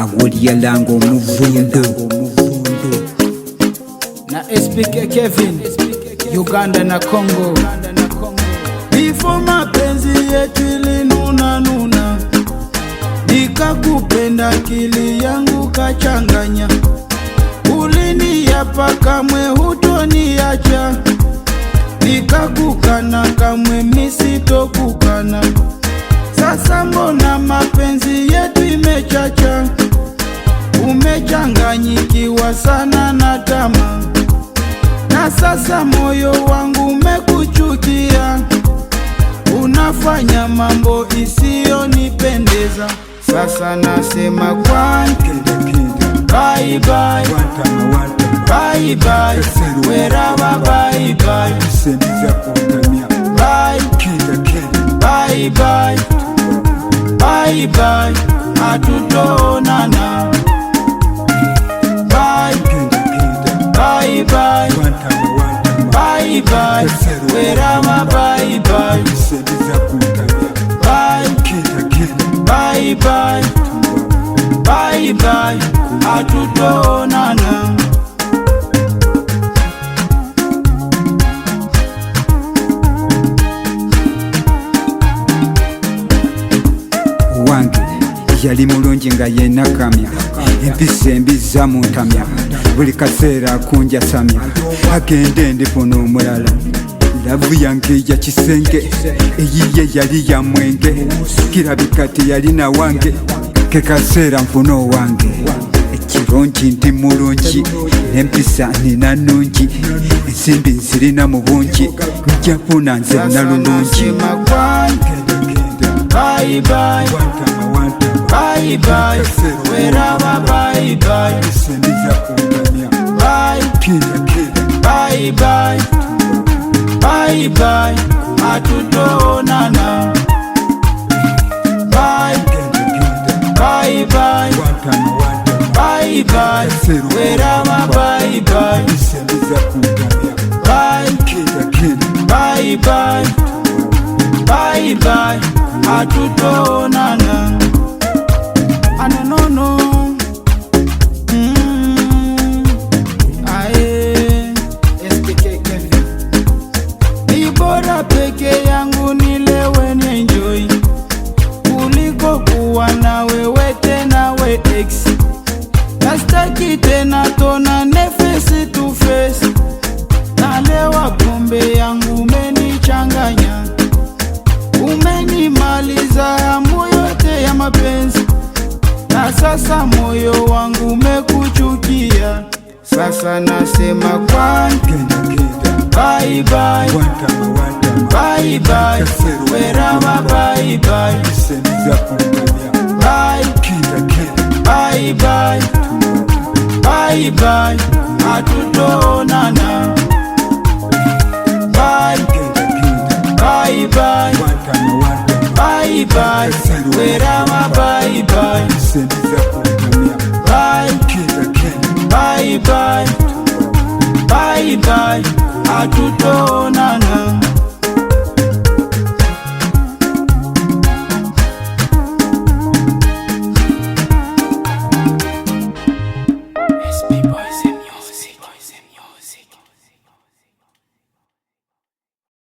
Awulia lango muvundu na SPK Kevin, Uganda na Congo. Before mapenzi yetu ilinuna nuna, nikakupenda akili yangu kachanganya. Uliniapa kamwe hutoniacha, nikakukana kamwe misitokukana. Sasa mbona mapenzi yetu imechacha, umechanganyikiwa sana na tamaa. Na sasa moyo wangu umekuchukia, unafanya mambo isiyonipendeza. Sasa nasema kwani bye bye, bye bye, wherever bye bye, bye bye, bye bye, hatutonana. Bye bye, bye bye, wherever bye bye, bye bye, bye bye, hatutonana. wange yali mulungi nga yena kamya, empisa embi zamuntamya, buli kaseera kunjasamya. Agende ndifuna omulala, lavu yange ya kisenge, eyiye yali ya mwenge, kirabika teyalina wange, ke kaseera nfuna owange. Ekirungi ndi mulungi, n'empisa nina nnungi, ensimbi nzirina mu bungi, nja funa nze nalulungi. Bye bye, bye bye, wherever bye bye, bye bye, bye bye, hatutonana. Bye bye, bye bye, wherever bye bye, bye bye, bye bye, hatutonana. Anonono ae SPK Kevin, ni bora peke yangu nilewe ni enjoy kuliko kuwa na wewe tena we ex. Nastaki tena tonane face to face, nalewa pombe yangu umenichanganya, umenimaliza hamu yote ya mapenzi. Na sasa moyo wangu umekuchukia. Sasa nasema kwani bye bye, bye bye, wherever bye bye, bye bye, bye bye, hatutonana. Bye bye, bye bye, wherever bye bye, bye bye, bye bye, hatutonana.